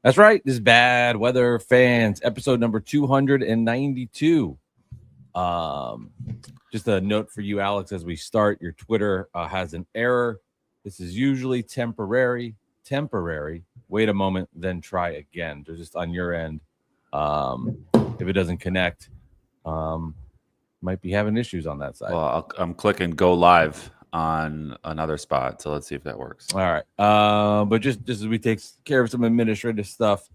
That's right. This is Bad Weather Fans, episode number 292. Just a note for you, Alex, as we start, your Twitter has an error. This is usually temporary. Wait a moment, then try again. They're just on your end. If it doesn't connect, might be having issues on that side. Well, I'm clicking go live on another spot, so let's see if that works. All right. But just as we take care of some administrative stuff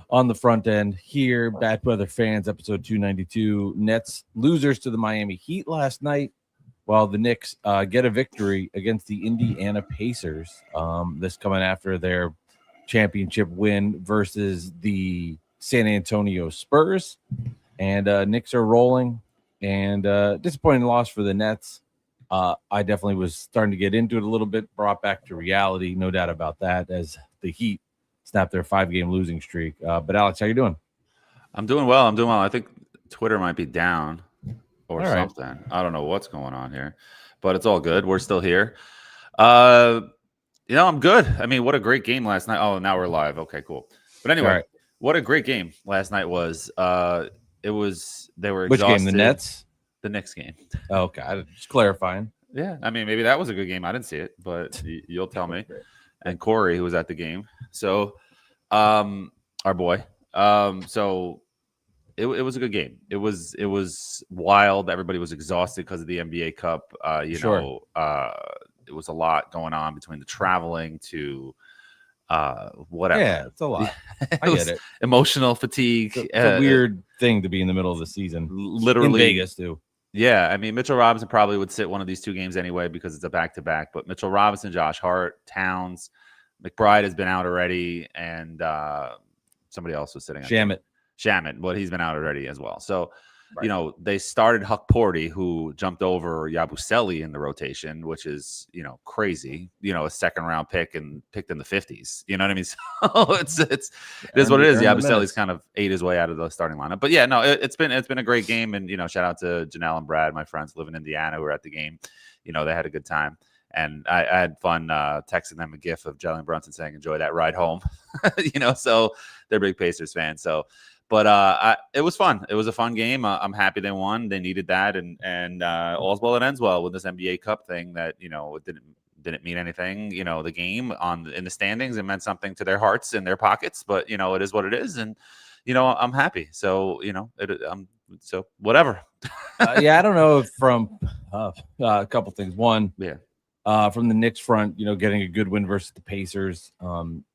on the front end here, Bad Weather Fans, episode 292. Nets losers to the Miami Heat last night, while the Knicks get a victory against the Indiana Pacers. This coming after their championship win versus the San Antonio Spurs. And Knicks are rolling, and disappointing loss for the Nets. I definitely was starting to get into it a little bit, brought back to reality, no doubt about that, as the Heat snapped their 5-game losing streak. But Alex, how you doing? I'm doing well. I think Twitter might be down or All something. Right. I don't know what's going on here, but it's all good. We're still here. I'm good. I mean, what a great game last night. Oh, now we're live. Okay, cool. But anyway, What a great game last night was. They were exhausted. Which game? The Nets? The Knicks game. Oh, okay. Just clarifying. Yeah. I mean, maybe that was a good game. I didn't see it, but you'll tell me. And Corey, who was at the game. So, our boy. So it was a good game. It was wild. Everybody was exhausted because of the NBA Cup. It was a lot going on between the traveling to whatever. Yeah, it's a lot. I get it. Emotional fatigue. It's a weird thing to be in the middle of the season. Literally in Vegas too. Yeah, I mean, Mitchell Robinson probably would sit one of these two games anyway because it's a back-to-back. But Mitchell Robinson, Josh Hart, Towns, McBride has been out already, and somebody else was sitting. Shamit, but he's been out already as well. So, right. They started Huck Porty, who jumped over Yabusele in the rotation, which is, crazy. A second-round pick and picked in the 50s. You know what I mean? So it is what it is. Yabusele's kind of ate his way out of the starting lineup. But yeah, no, it's been a great game, and shout out to Janelle and Brad, my friends live in Indiana, who were at the game. They had a good time. And I had fun texting them a gif of Jalen Brunson saying, "Enjoy that ride home." So they're big Pacers fans. So, but it was fun. It was a fun game. I'm happy they won. They needed that, and all's well that ends well with this NBA Cup thing. That it didn't mean anything. The game in the standings, it meant something to their hearts and their pockets. But it is what it is, and I'm happy. So so whatever. Yeah, I don't know if from a couple things. One, yeah. From the Knicks front, getting a good win versus the Pacers.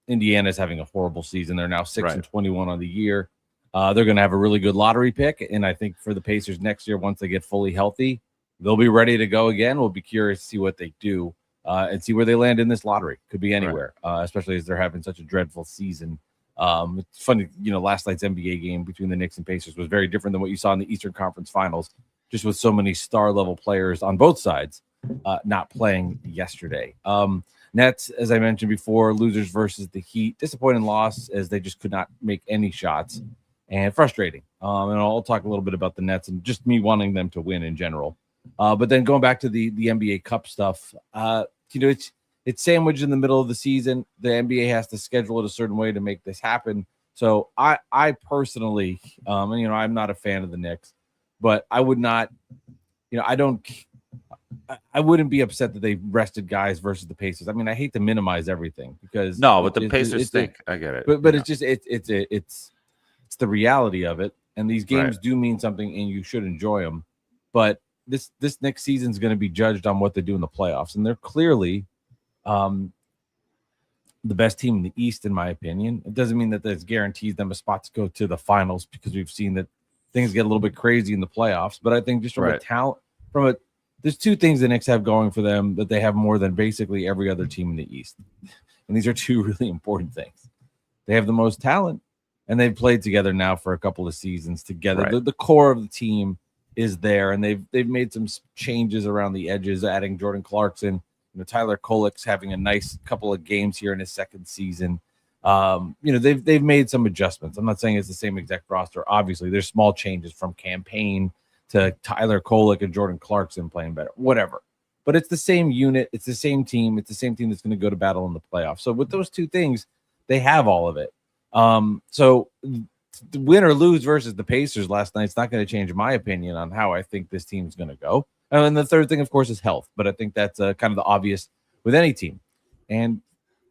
Indiana's having a horrible season. They're now 6-21 on the year. They're going to have a really good lottery pick, and I think for the Pacers next year, once they get fully healthy, they'll be ready to go again. We'll be curious to see what they do and see where they land in this lottery. Could be anywhere, especially as they're having such a dreadful season. It's funny, last night's NBA game between the Knicks and Pacers was very different than what you saw in the Eastern Conference Finals, just with so many star-level players on both sides. Not playing yesterday. Nets, as I mentioned before, losers versus the Heat. Disappointing loss as they just could not make any shots, and frustrating. And I'll talk a little bit about the Nets and just me wanting them to win in general. But then going back to the NBA Cup stuff, it's sandwiched in the middle of the season. The NBA has to schedule it a certain way to make this happen. So I personally, I'm not a fan of the Knicks, but I would not, I wouldn't be upset that they rested guys versus the Pacers. I mean, I hate to minimize everything because but the Pacers stink. I get it, but it's just it's the reality of it. And these games do mean something, and you should enjoy them. But this next season is going to be judged on what they do in the playoffs, and they're clearly the best team in the East, in my opinion. It doesn't mean that this guarantees them a spot to go to the finals because we've seen that things get a little bit crazy in the playoffs. But I think just from a talent, there's two things the Knicks have going for them that they have more than basically every other team in the East. And these are two really important things. They have the most talent, and they've played together now for a couple of seasons together. Right. The core of the team is there, and they've made some changes around the edges, adding Jordan Clarkson. Tyler Kolek's having a nice couple of games here in his second season. They've made some adjustments. I'm not saying it's the same exact roster. Obviously, there's small changes from campaign to Tyler Kolek and Jordan Clarkson playing better, whatever. But it's the same unit. It's the same team. It's the same team that's going to go to battle in the playoffs. So with those two things, they have all of it. So win or lose versus the Pacers last night, it's not going to change my opinion on how I think this team's going to go. And the third thing, of course, is health. But I think that's kind of the obvious with any team. And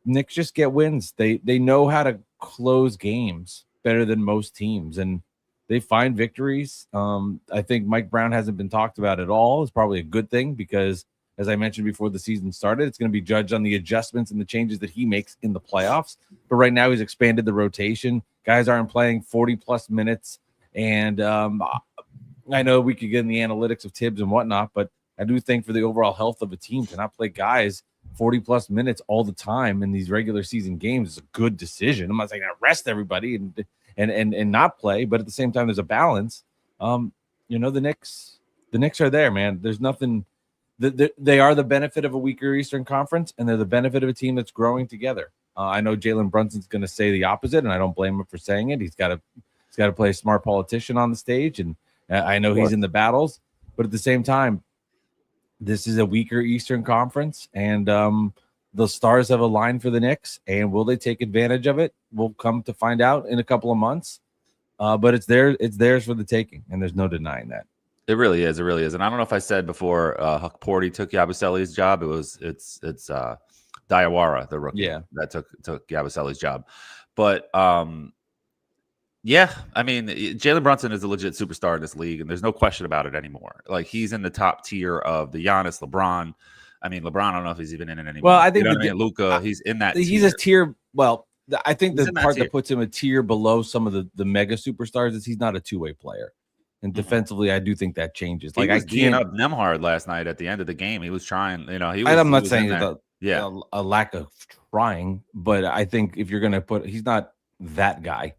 Knicks just get wins. They know how to close games better than most teams, and they find victories. I think Mike Brown hasn't been talked about at all. It's probably a good thing because, as I mentioned before the season started, it's going to be judged on the adjustments and the changes that he makes in the playoffs. But right now, he's expanded the rotation. Guys aren't playing 40-plus minutes, and I know we could get in the analytics of Tibbs and whatnot, but I do think for the overall health of a team to not play guys 40-plus minutes all the time in these regular season games is a good decision. I'm not saying rest everybody and not play, but at the same time, there's a balance. The Knicks are there, man. There's nothing. They are the benefit of a weaker Eastern Conference, and they're the benefit of a team that's growing together. I know Jalen Brunson's going to say the opposite, and I don't blame him for saying it. He's got to play a smart politician on the stage, and I know he's in the battles, but at the same time, this is a weaker Eastern Conference, and the stars have aligned for the Knicks. And will they take advantage of it? We'll come to find out in a couple of months. But it's theirs for the taking, and there's no denying that. It really is. It really is. And I don't know if I said before, Huck Porty took Yabusele's job. It's Diawara, the rookie, that took Yabusele's job. But yeah, I mean, Jalen Brunson is a legit superstar in this league, and there's no question about it anymore. Like, he's in the top tier of the Giannis, LeBron. I mean, LeBron, I don't know if he's even in it anymore. Well, I think Luka, he's in that. He's tier. a tier. Well, I think the part that puts him a tier below some of the mega superstars is he's not a two-way player. And defensively, I do think that changes. Like, I can't up Nemhard last night at the end of the game. He was trying, I'm not saying a lack of trying, but I think if you're going to put, he's not that guy.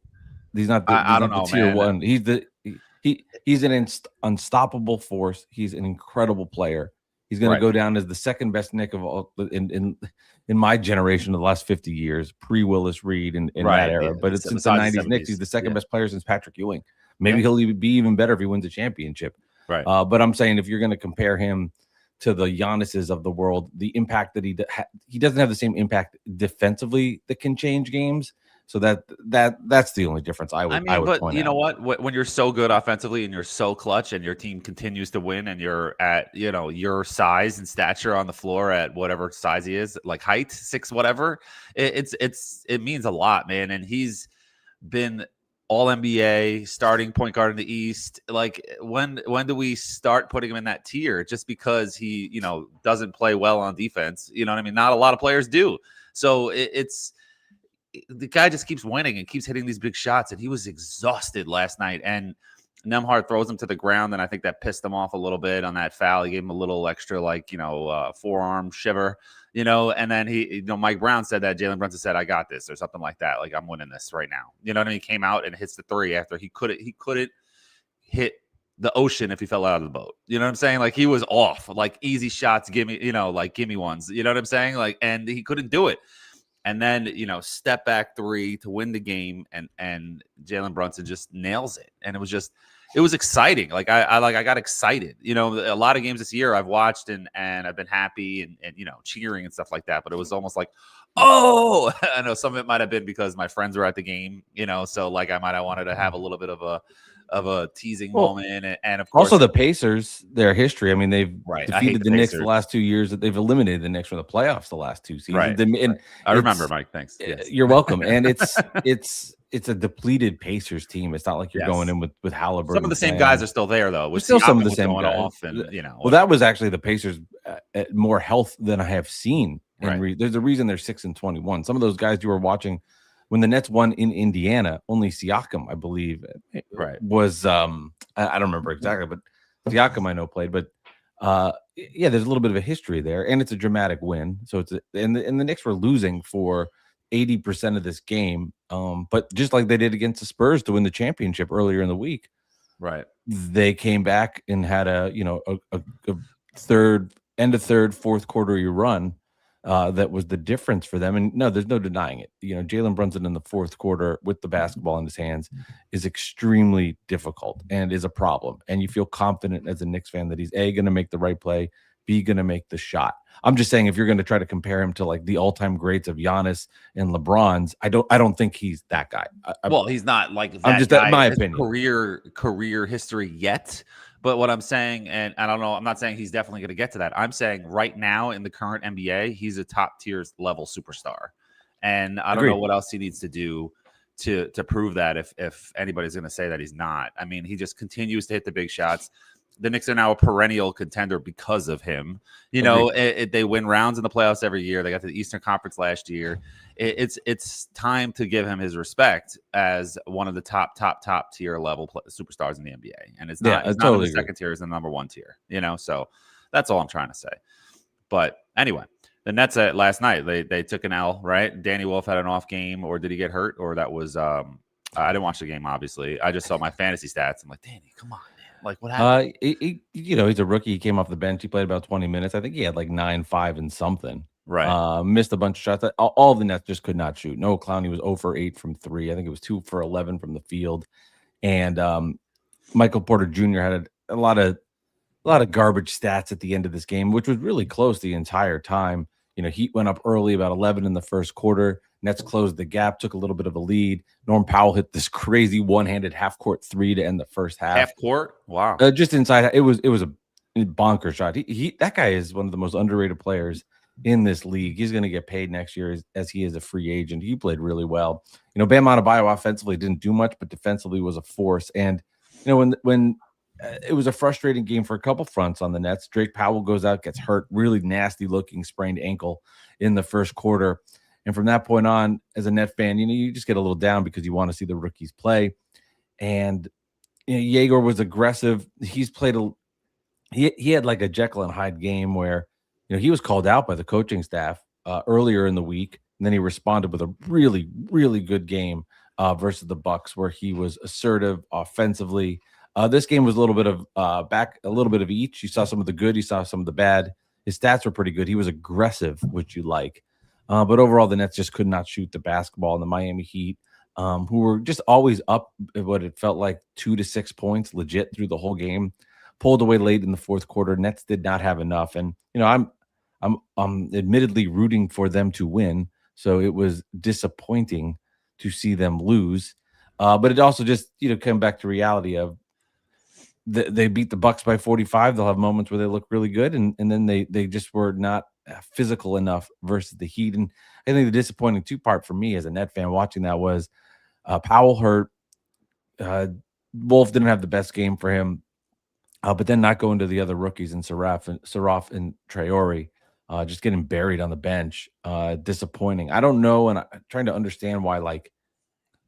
He's not. I don't know, tier one. He's an unstoppable force. He's an incredible player. He's going to go down as the second best Knick of all in my generation of the last 50 years, pre Willis Reed in that era. But it's since the 90s Knicks, he's the second best player since Patrick Ewing. Maybe he'll be even better if he wins a championship. Right. But I'm saying if you're going to compare him to the Giannis's of the world, the impact that he doesn't have the same impact defensively that can change games. So that's the only difference I would but point you know out. what? When you're so good offensively and you're so clutch and your team continues to win and you're at, your size and stature on the floor at whatever size he is, like height, 6 whatever, it means a lot, man. And he's been all NBA, starting point guard in the East. Like, when do we start putting him in that tier just because he, doesn't play well on defense? You know what I mean? Not a lot of players do. So the guy just keeps winning and keeps hitting these big shots, and he was exhausted last night. And Nemhard throws him to the ground, and I think that pissed him off a little bit on that foul. He gave him a little extra, forearm shiver, and then Mike Brown said that Jalen Brunson said, "I got this," or something like that. Like, I'm winning this right now. You know what I mean? He came out and hits the three after he couldn't hit the ocean if he fell out of the boat. You know what I'm saying? Like, he was off, like easy shots. Give me ones. You know what I'm saying? Like, and he couldn't do it. And then, step back three to win the game, and Jalen Brunson just nails it. And it was exciting. Like, I got excited. A lot of games this year I've watched and I've been happy and cheering and stuff like that. But it was almost like, oh, I know some of it might have been because my friends were at the game, so like I might have wanted to have a little bit of a teasing moment. And of course, also the Pacers, their history. I mean, they've defeated the Knicks the last 2 years. That they've eliminated the Knicks from the playoffs the last 2 seasons. Right. And I remember, Mike. Thanks. Yes. You're welcome. And it's a depleted Pacers team. It's not like you're going in with Halliburton. Some of the same guys are still there, though. Still some of the same guys. Off and, well, that was actually the Pacers more health than I have seen. There's a reason they're 6-21. Some of those guys you were watching when the Nets won in Indiana, only Siakam, I believe, was I don't remember exactly, but Siakam I know played. But there's a little bit of a history there, and it's a dramatic win. So and the Knicks were losing for 80% of this game, but just like they did against the Spurs to win the championship earlier in the week, they came back and had a fourth quarter run. That was the difference for them. And no, there's no denying it. Jalen Brunson in the fourth quarter with the basketball in his hands is extremely difficult and is a problem. And you feel confident as a Knicks fan that he's going to make the right play, be going to make the shot. I'm just saying, if you're going to try to compare him to like the all-time greats of Giannis and LeBron's, I don't think he's that guy. Well, he's not like that I'm just guy my in his opinion. career history yet. But what I'm saying, and I don't know, I'm not saying he's definitely going to get to that. I'm saying right now in the current NBA, he's a top tier level superstar, and I don't know what else he needs to do to prove that. If anybody's going to say that he's not, I mean, he just continues to hit the big shots. The Knicks are now a perennial contender because of him. You know, they win rounds in the playoffs every year. They got to the Eastern Conference last year. It's time to give him his respect as one of the top tier level superstars in the NBA. And it's not, it's not in the second tier, it's the number one tier. You know, so that's all I'm trying to say. But anyway, the Nets last night they took an L, right? Danny Wolf had an off game, or did he get hurt? Or that was I didn't watch the game, obviously. I just saw my fantasy stats. I'm like, Danny, come on. Like, what happened? You know, he's a rookie. He came off the bench. He played about 20 minutes. I think he had like 9, 5, and something. Right. Missed a bunch of shots. All the Nets just could not shoot. Noah Clowney was 0 for 8 from 3. I think it was 2 for 11 from the field. And Michael Porter Jr. had a lot of garbage stats at the end of this game, which was really close the entire time. You know, Heat went up early, about 11 in the first quarter. Nets closed the gap, took a little bit of a lead. Norm Powell hit this crazy one-handed half-court 3 to end the first half. Half-court? Wow. Just inside. It was a bonker shot. That guy is one of the most underrated players in this league. He's going to get paid next year as he is a free agent. He played really well. You know, Bam Adebayo offensively didn't do much, but defensively was a force. And, you know, when it was a frustrating game for a couple fronts on the Nets. Drake Powell goes out, gets hurt, really nasty looking sprained ankle in the first quarter. And from that point on, as a Net fan, you know, you just get a little down because you want to see the rookies play. And, you know, Jaeger was aggressive. He's played he had like a Jekyll and Hyde game where, you know, he was called out by the coaching staff earlier in the week. And then he responded with a really, really good game versus the Bucks, where he was assertive offensively. This game was a little bit of a little bit of each. You saw some of the good, you saw some of the bad. His stats were pretty good. He was aggressive, which you like. But overall, the Nets just could not shoot the basketball. And the Miami Heat, who were just always up at what it felt like 2 to 6 points legit through the whole game, pulled away late in the fourth quarter. Nets did not have enough. And, you know, I'm admittedly rooting for them to win. So it was disappointing to see them lose. But it also just, you know, came back to reality of they beat the Bucks by 45. They'll have moments where they look really good. And then they just were not physical enough versus the Heat. And I think the disappointing part for me as a Net fan watching that was Powell hurt. Wolf didn't have the best game for him. But then not going to the other rookies in Saraf and Traore, just getting buried on the bench. Disappointing. I don't know. And I'm trying to understand why, like,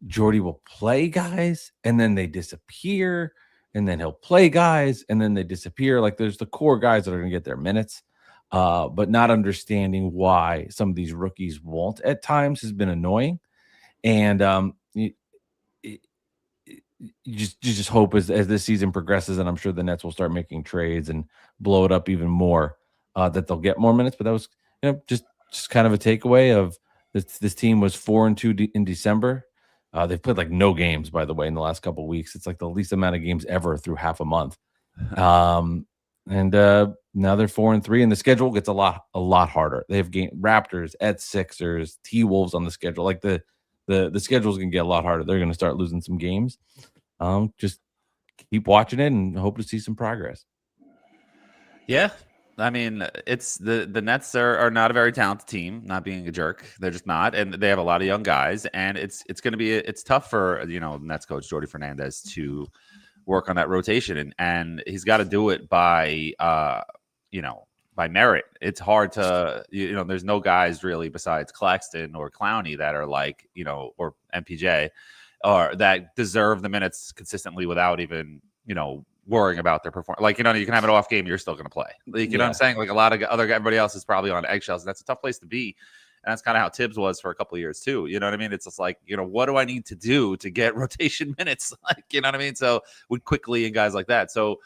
Jordy will play guys and then they disappear, and then he'll play guys and then they disappear. Like, there's the core guys that are going to get their minutes, but not understanding why some of these rookies won't at times has been annoying. And you just hope as this season progresses, and I'm sure the Nets will start making trades and blow it up even more, that they'll get more minutes. But that was, you know, just kind of a takeaway of this team was 4-2 in December. They've played like no games, by the way, in the last couple of weeks. It's like the least amount of games ever through half a month. And now they're 4-3, and the schedule gets a lot harder. They have Raptors at Sixers, T-Wolves on the schedule. Like the schedule is going to get a lot harder. They're going to start losing some games. Just keep watching it and hope to see some progress. Yeah. I mean, it's the Nets are not a very talented team, not being a jerk. They're just not. And they have a lot of young guys, and it's going to be, it's tough for, you know, Nets coach Jordy Fernandez to work on that rotation. And he's got to do it by, you know, by merit. It's hard to, you know, there's no guys really besides Claxton or Clowney that are like, you know, or MPJ, or that deserve the minutes consistently without even, you know, worrying about their performance. Like, you know, you can have an off game, you're still going to play. Like, you know what I'm saying? Like, a lot of everybody else is probably on eggshells. And that's a tough place to be. And that's kind of how Tibbs was for a couple of years too. You know what I mean? It's just like, you know, what do I need to do to get rotation minutes? Like, you know what I mean? So with Quickly and guys like that. So,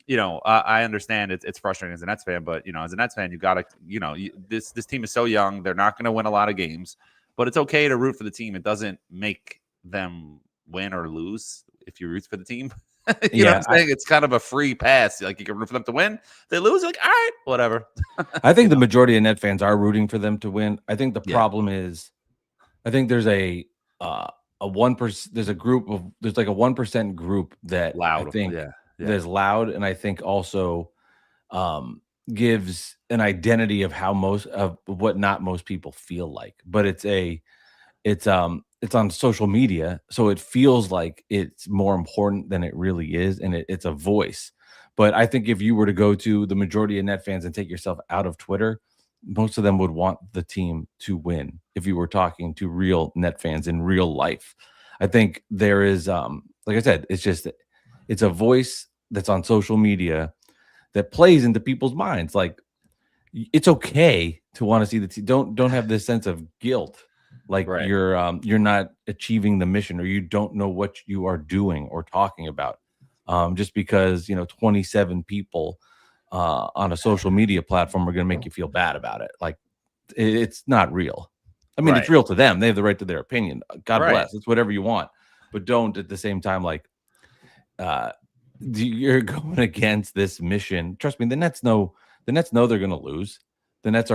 you know, I understand it's frustrating as a Nets fan, but, you know, as a Nets fan, you got to, you know, this team is so young. They're not going to win a lot of games, but it's okay to root for the team. It doesn't make them win or lose if you root for the team. You know what I'm saying? It's kind of a free pass. Like you can root for them to win. They lose, like, all right, whatever. I think the majority of Net fans are rooting for them to win. I think the problem is, I think there's a 1%. There's like a 1% group that loud. I think there's loud, and I think also gives an identity of how most of what not most people feel like. But it's on social media, so it feels like it's more important than it really is, and it's a voice. But I think if you were to go to the majority of Net fans and take yourself out of Twitter, most of them would want the team to win. If you were talking to real Net fans in real life, I think there is, like I said, it's a voice that's on social media that plays into people's minds. Like, it's okay to want to see the team. Don't have this sense of guilt, like you're not achieving the mission, or you don't know what you are doing or talking about, just because 27 people on a social media platform are going to make you feel bad about it. Like, it's not real. I mean, it's real to them. They have the right to their opinion. God bless. It's whatever you want, but don't at the same time, like, you're going against this mission. Trust me, the Nets know they're going to lose. The Nets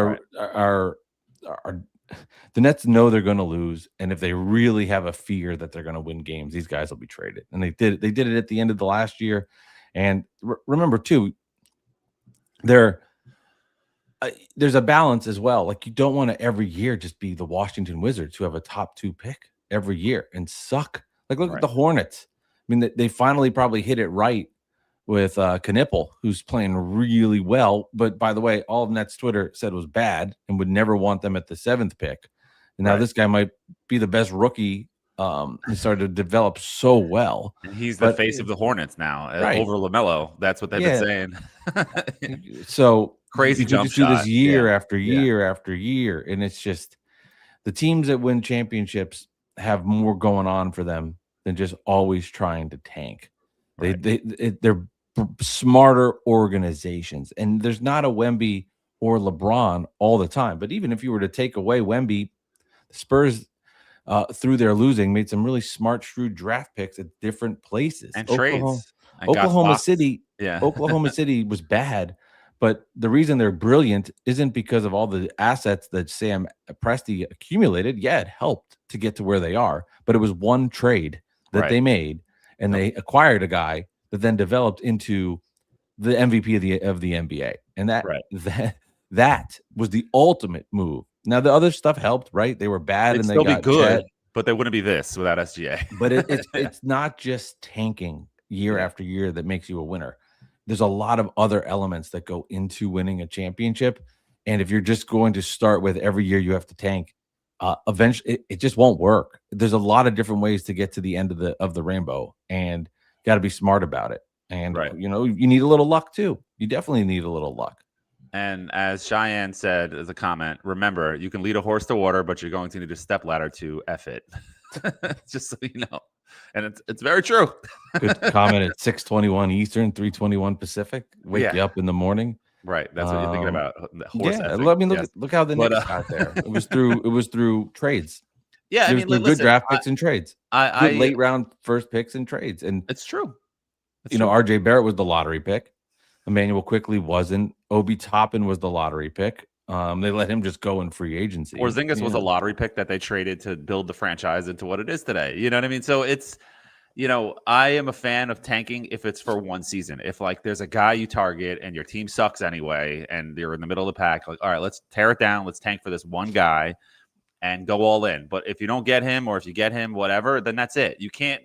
the Nets know they're going to lose, and if they really have a fear that they're going to win games, these guys will be traded. And they did it at the end of the last year. And remember too, there's a balance as well. Like, you don't want to every year just be the Washington Wizards who have a top 2 pick every year and suck. Like, look at the Hornets. I mean, they finally probably hit it right with Knipple, who's playing really well. But by the way, all of Nets Twitter said was bad and would never want them at the 7th pick. And now this guy might be the best rookie. He started to develop so well. And he's the face of the Hornets now over LaMelo. That's what they've been saying. So crazy jump shot. Do this year after year after year. And it's just the teams that win championships have more going on for them than just always trying to tank. They're smarter organizations, and there's not a Wemby or LeBron all the time. But even if you were to take away Wemby, the Spurs, through their losing, made some really smart, shrewd draft picks at different places and trades. Oklahoma City, Oklahoma City was bad, but the reason they're brilliant isn't because of all the assets that Sam Presti accumulated. Yeah, it helped to get to where they are, but it was one trade that they made, and they acquired a guy that then developed into the MVP of the NBA. And that was the ultimate move. Now, the other stuff helped, right? They were bad, and they got good, but they wouldn't be this without SGA. But it's not just tanking year after year that makes you a winner. There's a lot of other elements that go into winning a championship. And if you're just going to start with every year you have to tank, eventually it just won't work. There's a lot of different ways to get to the end of the rainbow, and got to be smart about it. And you need a little luck too. You definitely need a little luck. And as Cheyenne said as a comment, remember, you can lead a horse to water, but you're going to need a step ladder to F it. Just so you know. And it's very true. Good comment at 6:21 Eastern, 3:21 Pacific. Wake you up in the morning. Right. That's what you're thinking about. Horse ethic. I mean, look how the Knicks got there. It was through trades. Yeah, I mean, good draft picks and trades. Good late round first picks and trades. And it's true. RJ Barrett was the lottery pick. Emmanuel Quickly wasn't. Obi Toppin was the lottery pick. They let him just go in free agency. Porzingis was a lottery pick that they traded to build the franchise into what it is today. You know what I mean? So it's, I am a fan of tanking if it's for one season. If there's a guy you target and your team sucks anyway, and you're in the middle of the pack, all right, let's tear it down. Let's tank for this one guy and go all in. But if you don't get him, or if you get him, whatever, then that's it. You can't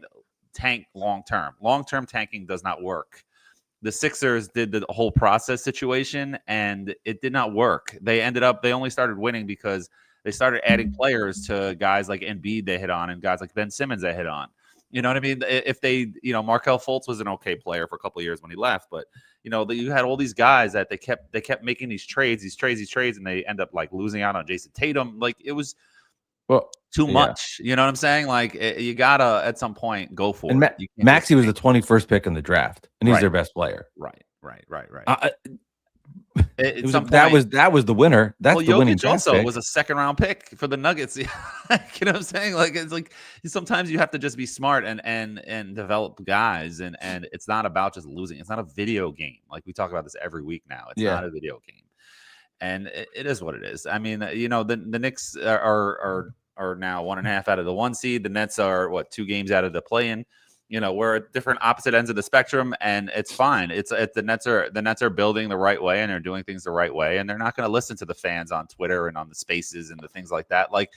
tank long-term. Long-term tanking does not work. The Sixers did the whole process situation, and it did not work. They only started winning because they started adding players to guys like Embiid they hit on, and guys like Ben Simmons they hit on. You know what I mean? If they, Markelle Fultz was an okay player for a couple of years when he left, but you had all these guys that they kept making these trades, and they end up losing out on Jason Tatum. It was too much. You know what I'm saying? You gotta at some point go for it. Maxey was the 21st pick in the draft, and he's their best player. Right. That was the winner. That's the winning Jokic also was a second-round pick for the Nuggets. You know what I'm saying? Like, it's like sometimes you have to just be smart and develop guys, and it's not about just losing. It's not a video game. Like, we talk about this every week now. It's not a video game, and it is what it is. I mean, you know, the Knicks are now 1.5 out of the 1 seed. The Nets are 2 games out of the play-in. You know, we're at different opposite ends of the spectrum, and it's fine. It's the Nets are building the right way, and they're doing things the right way, and they're not going to listen to the fans on Twitter and on the spaces and the things like that. Like,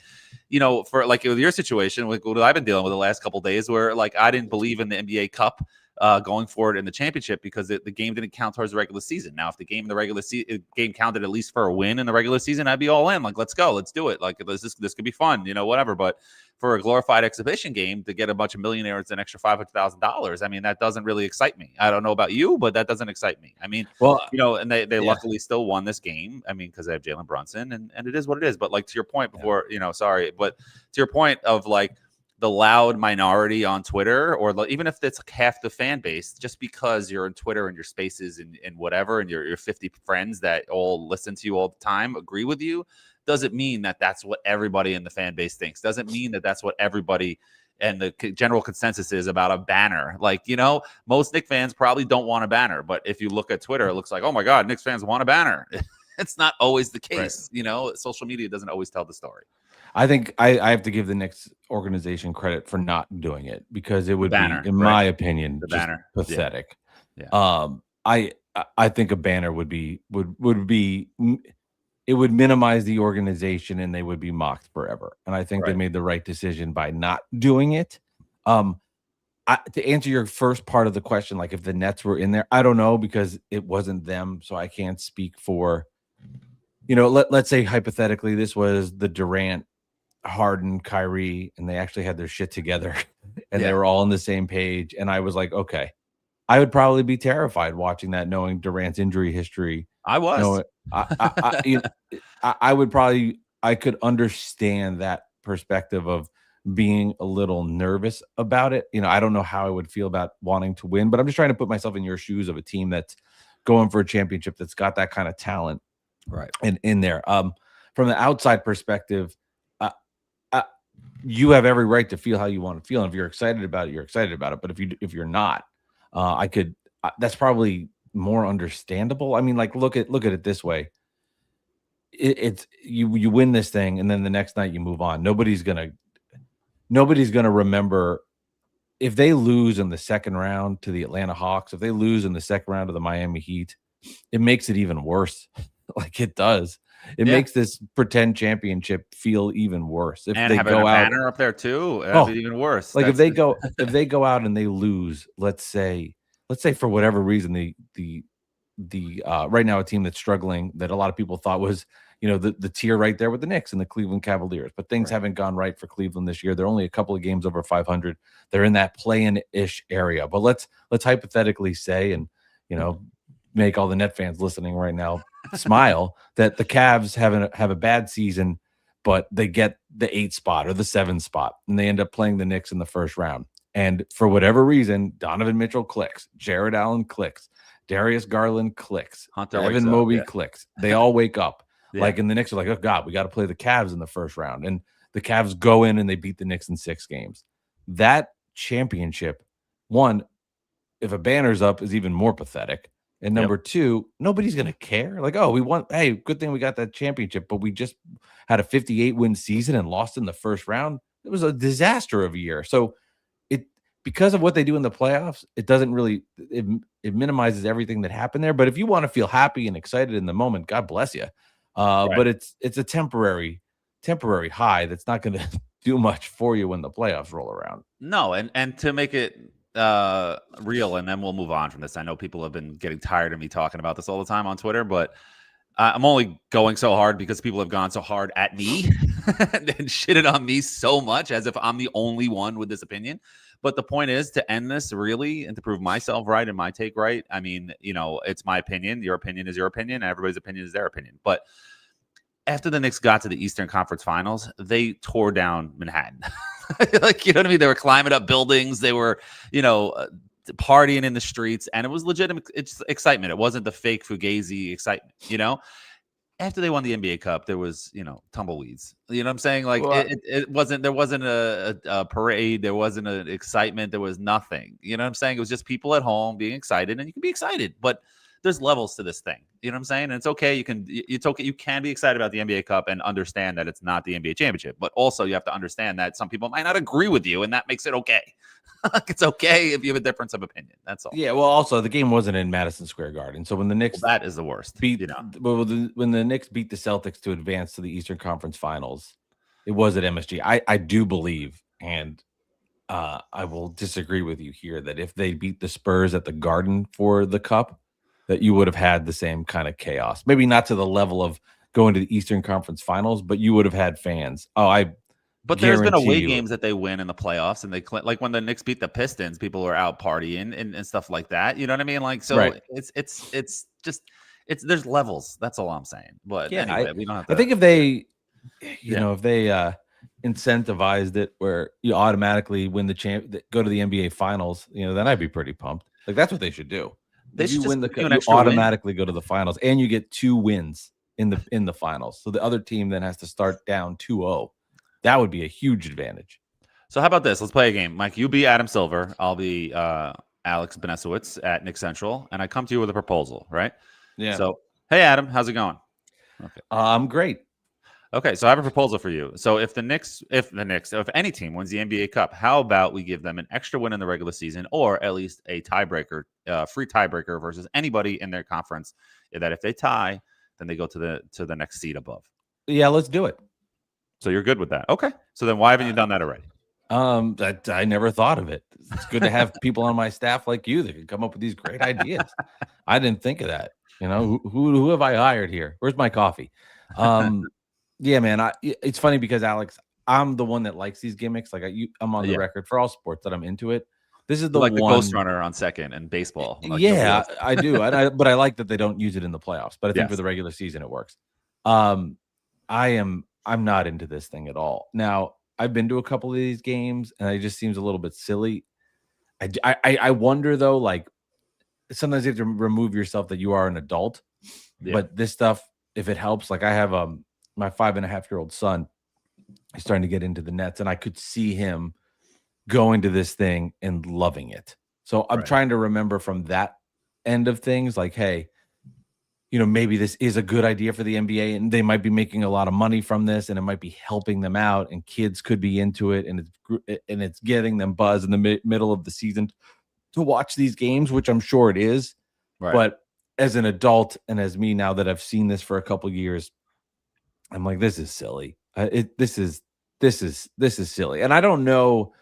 you know, for like with your situation, with what I've been dealing with the last couple of days, where like I didn't believe in the NBA Cup going forward in the championship because the game didn't count towards the regular season. Now, if the game in the regular game counted at least for a win in the regular season, I'd be all in. Like, let's go, let's do it. Like, this could be fun, you know, whatever. But for a glorified exhibition game to get a bunch of millionaires an extra $500,000, I mean, that doesn't really excite me. I don't know about you, but that doesn't excite me. I mean, well, you know, and they luckily still won this game. I mean, because they have Jalen Brunson, and it is what it is. But like, to your point before, you know, sorry, but to your point of like the loud minority on Twitter, or even if it's like half the fan base, just because you're in Twitter and your spaces and whatever, and your 50 friends that all listen to you all the time agree with you, doesn't mean that that's what everybody in the fan base thinks. Doesn't mean that that's what everybody and the general consensus is about a banner. Like, you know, most Knicks fans probably don't want a banner, but if you look at Twitter, it looks like, oh my God, Knicks fans want a banner. It's not always the case. Right. You know, social media doesn't always tell the story. I think I have to give the Knicks organization credit for not doing it, because it would be, in my opinion, just pathetic. Yeah. I think a banner would be it would minimize the organization and they would be mocked forever. And I think they made the right decision by not doing it. To answer your first part of the question, like if the Nets were in there, I don't know, because it wasn't them. So I can't speak for, you know, let's say hypothetically this was the Durant, Harden, Kyrie, and they actually had their shit together and they were all on the same page. And I was like, okay, I would probably be terrified watching that, knowing Durant's injury history. I was. I would probably, I could understand that perspective of being a little nervous about it. You know, I don't know how I would feel about wanting to win, but I'm just trying to put myself in your shoes of a team that's going for a championship, that's got that kind of talent, right? And in there, from the outside perspective, you have every right to feel how you want to feel. And if you're excited about it, you're excited about it. But if you're not, that's probably more understandable. I mean, like, look at it this way. It's you win this thing, and then the next night you move on. Nobody's gonna remember if they lose in the second round to the Atlanta Hawks. If they lose in the second round to the Miami Heat, it makes it even worse. Like it does. It makes this pretend championship feel even worse. If and they having go a out, banner up there too, even worse. Like if they go out and they lose, let's say for whatever reason, the right now a team that's struggling, that a lot of people thought was, you know, the tier right there with the Knicks and the Cleveland Cavaliers, but things haven't gone right for Cleveland this year. They're only a couple of games over 500. They're in that play-in-ish area. But let's hypothetically say, and you know, make all the Net fans listening right now smile, that the Cavs have a bad season, but they get the 8 spot or the 7 spot, and they end up playing the Knicks in the first round. And for whatever reason, Donovan Mitchell clicks, Jared Allen clicks, Darius Garland clicks, Evan Mobley clicks. They all wake up. Like, and the Knicks are like, oh God, we got to play the Cavs in the first round. And the Cavs go in and they beat the Knicks in 6 games. That championship, one, if a banner's up, is even more pathetic. And number 2, nobody's going to care. Like, oh, we won. Hey, good thing we got that championship, but we just had a 58-win season and lost in the first round. It was a disaster of a year. So because of what they do in the playoffs, it doesn't really, it minimizes everything that happened there. But if you want to feel happy and excited in the moment, God bless you. But it's a temporary high that's not going to do much for you when the playoffs roll around. No, and to make it real, and then we'll move on from this. I know people have been getting tired of me talking about this all the time on Twitter, but I'm only going so hard because people have gone so hard at me and shitted on me so much, as if I'm the only one with this opinion. But the point is to end this really and to prove myself right and my take right. I mean, you know, it's my opinion. Your opinion is your opinion. Everybody's opinion is their opinion. But after the Knicks got to the Eastern Conference Finals, they tore down Manhattan. Like, you know what I mean? They were climbing up buildings. They were, you know, partying in the streets, and it was legitimate. It's excitement. It wasn't the fake fugazi excitement, After they won the NBA Cup, there was, tumbleweeds. You know what I'm saying? Like it wasn't. There wasn't a parade. There wasn't an excitement. There was nothing. You know what I'm saying? It was just people at home being excited, and you can be excited, but there's levels to this thing. You know what I'm saying? And it's okay. It's okay. You can be excited about the NBA Cup and understand that it's not the NBA championship, but also you have to understand that some people might not agree with you, and that makes it okay. It's okay if you have a difference of opinion. That's all. Yeah. Well, also the game wasn't in Madison Square Garden, so when the Knicks that is the worst. When the Knicks beat the Celtics to advance to the Eastern Conference Finals, it was at MSG. I do believe, and I will disagree with you here, that if they beat the Spurs at the Garden for the Cup, that you would have had the same kind of chaos. Maybe not to the level of going to the Eastern Conference Finals, but you would have had fans. But there's been away games that they win in the playoffs, and like when the Knicks beat the Pistons, people were out partying and stuff like that. You know what I mean? Like, so right. it's just there's levels. That's all I'm saying. But yeah, anyway, we don't have to. I think if they, if they incentivized it where you automatically win the go to the NBA Finals, then I'd be pretty pumped. Like that's what they should do. They should win the you automatically go to the finals, and you get 2 wins in the finals. So the other team then has to start down 2-0. That would be a huge advantage. So how about this? Let's play a game. Mike, you be Adam Silver. I'll be Alex Benesowitz at Nick Central, and I come to you with a proposal, right? Yeah. So, hey, Adam, how's it going? Okay. I'm great. Okay, so I have a proposal for you. So if any team wins the NBA Cup, how about we give them an extra win in the regular season, or at least a tiebreaker, free tiebreaker versus anybody in their conference? That if they tie, then they go to the next seed above. Yeah, let's do it. So you're good with that? Okay. So then why haven't you done that already? I never thought of it. It's good to have people on my staff like you that can come up with these great ideas. I didn't think of that. Who have I hired here? Where's my coffee? Yeah, man. It's funny because Alex, I'm the one that likes these gimmicks. Like I'm on the record for all sports that I'm into it. This is the like one, the ghost runner on second in baseball. Like I do. But I like that they don't use it in the playoffs. But I think for the regular season it works. I'm not into this thing at all. Now I've been to a couple of these games, and it just seems a little bit silly. I wonder though, like sometimes you have to remove yourself that you are an adult. Yeah. But this stuff, if it helps, like I have my 5.5-year-old son is starting to get into the nets, and I could see him going to this thing and loving it. So I'm trying to remember from that end of things, like, hey, maybe this is a good idea for the NBA, and they might be making a lot of money from this, and it might be helping them out, and kids could be into it, and it's getting them buzz in the middle of the season to watch these games, which I'm sure it is. Right. But as an adult, and as me now that I've seen this for a couple years, I'm like, this is silly. This is silly. And I don't know.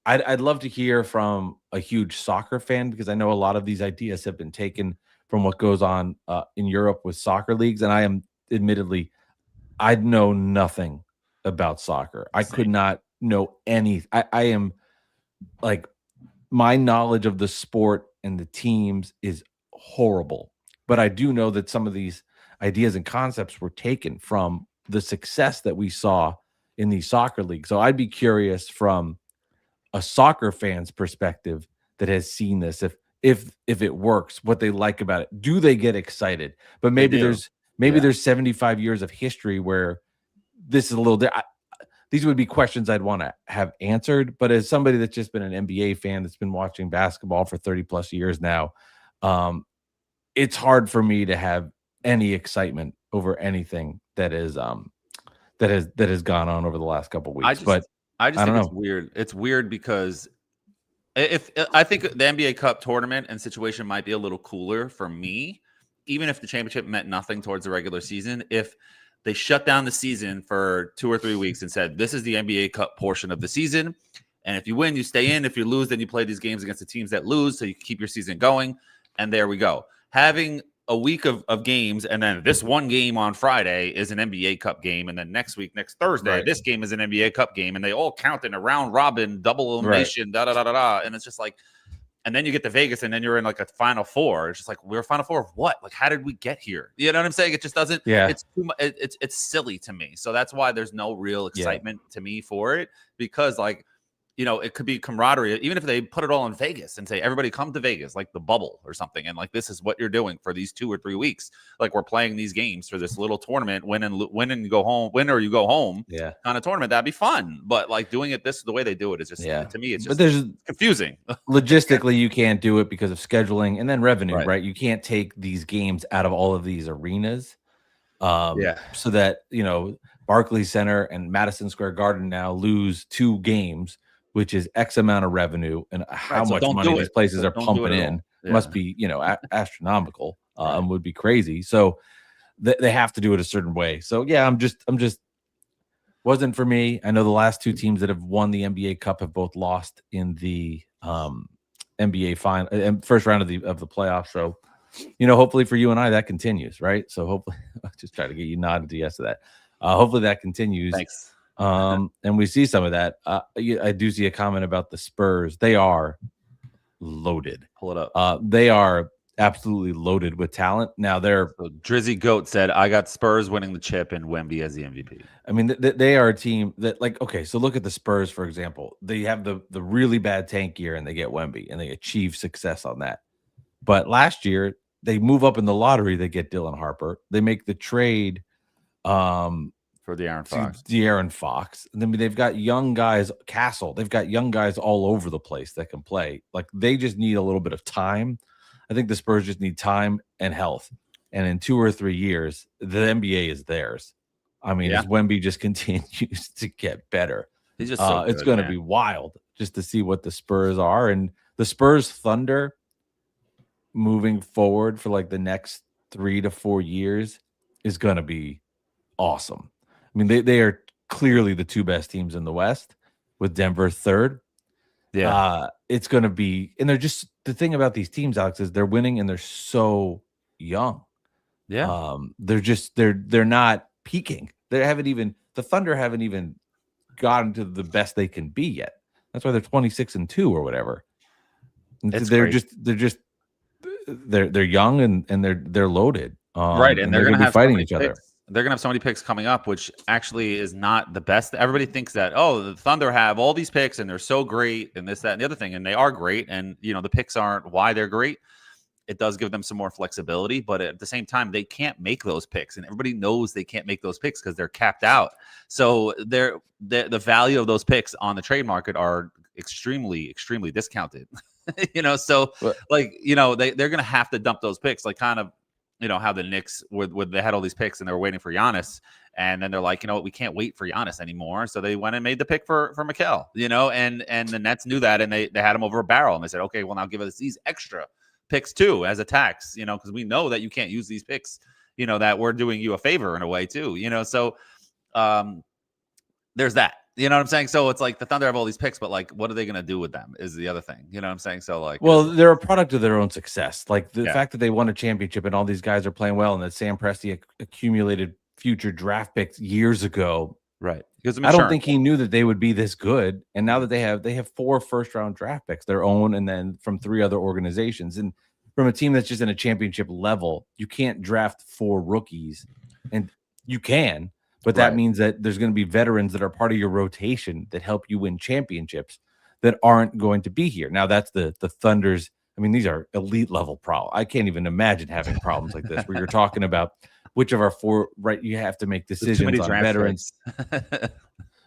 I'd love to hear from a huge soccer fan, because I know a lot of these ideas have been taken from what goes on in Europe with soccer leagues. And I am admittedly, I know nothing about soccer. I could not know any. I am like, my knowledge of the sport and the teams is horrible. But I do know that some of these ideas and concepts were taken from the success that we saw in these soccer leagues. So I'd be curious from a soccer fan's perspective that has seen this, if it works, what they like about it. Do they get excited? But maybe there's 75 years of history where this is a little these would be questions I'd want to have answered. But as somebody that's just been an NBA fan that's been watching basketball for 30 plus years now, it's hard for me to have any excitement over anything that is that has gone on over the last couple of weeks. I just think it's weird. It's weird because I think the NBA Cup tournament and situation might be a little cooler for me, even if the championship meant nothing towards the regular season. If they shut down the season for 2 or 3 weeks and said, this is the NBA Cup portion of the season, and if you win, you stay in. If you lose, then you play these games against the teams that lose, so you can keep your season going. And there we go. Having a week of games, and then this one game on Friday is an NBA Cup game, and then next Thursday, this game is an NBA Cup game, and they all count in a round robin, double elimination, and it's just like, and then you get to Vegas, and then you're in like a Final Four. It's just like, we're a Final Four of what? Like, how did we get here? You know what I'm saying? It just doesn't. Yeah. It's too much. It's silly to me. So that's why there's no real excitement to me for it, because like, it could be camaraderie, even if they put it all in Vegas and say, everybody come to Vegas, like the bubble or something. And like, this is what you're doing for these 2 or 3 weeks. Like, we're playing these games for this little tournament, win and go home, win or you go home kind of tournament. That'd be fun. But like doing it the way they do it is just, to me, it's just there's confusing. Logistically, you can't do it because of scheduling and then revenue, right? You can't take these games out of all of these arenas. So that, Barclays Center and Madison Square Garden now lose 2 games, which is X amount of revenue, and how much money these places are pumping in must be, astronomical, and would be crazy. So they have to do it a certain way. So yeah, I'm just wasn't for me. I know the last 2 teams that have won the NBA Cup have both lost in the NBA final and first round of the playoffs. So, hopefully for you and I that continues, right? So hopefully, I'll just try to get you nodded to yes to that. Hopefully that continues. Thanks. And we see some of that. I do see a comment about the Spurs. They are loaded. Pull it up. They are absolutely loaded with talent. Now Drizzy Goat said, I got Spurs winning the chip and Wemby as the MVP. I mean, they are a team that, like, okay, so look at the Spurs, for example. They have the really bad tank year and they get Wemby and they achieve success on that. But last year, they move up in the lottery. They get Dylan Harper. They make the trade for De'Aaron Fox. And then they've got young guys, Castle. They've got young guys all over the place that can play. Like, they just need a little bit of time. I think the Spurs just need time and health. And in 2 or 3 years, the NBA is theirs. I mean, as Wemby just continues to get better, he's just so good, it's going to be wild just to see what the Spurs are. And the Spurs Thunder moving forward for like the next 3 to 4 years is going to be awesome. I mean, they are clearly the 2 best teams in the West, with Denver third. It's going to be, and they're just, the thing about these teams, Alex, is they're winning and they're so young. They're not peaking. The Thunder haven't even gotten to the best they can be yet. That's why they're 26-2 or whatever. They're young and they're loaded. Right, and they're going to have fighting each other. They're going to have so many picks coming up, which actually is not the best. Everybody thinks that, the Thunder have all these picks and they're so great and this, that, and the other thing. And they are great. And, the picks aren't why they're great. It does give them some more flexibility. But at the same time, they can't make those picks. And everybody knows they can't make those picks because they're capped out. So the value of those picks on the trade market are extremely, extremely discounted. They're going to have to dump those picks, like kind of, how the Knicks they had all these picks and they were waiting for Giannis, and then they're like, we can't wait for Giannis anymore. So they went and made the pick for Mikal, and the Nets knew that, and they had him over a barrel, and they said, okay, well, now give us these extra picks too as a tax, because we know that you can't use these picks, that we're doing you a favor in a way too, so there's that. You know what I'm saying? So it's like the Thunder have all these picks, but like, what are they going to do with them is the other thing. You know what I'm saying? So like, well, they're a product of their own success. Like the fact that they won a championship and all these guys are playing well, and that Sam Presti accumulated future draft picks years ago. Right. I don't think he knew that they would be this good. And now that they have 4 first-round draft picks, their own, and then from 3 other organizations. And from a team that's just in a championship level, you can't draft 4 rookies, and you can. But that means that there's going to be veterans that are part of your rotation that help you win championships that aren't going to be here. Now, that's the Thunder's. I mean, these are elite level problems. I can't even imagine having problems like this where you're talking about which of our 4, right? You have to make decisions on veterans.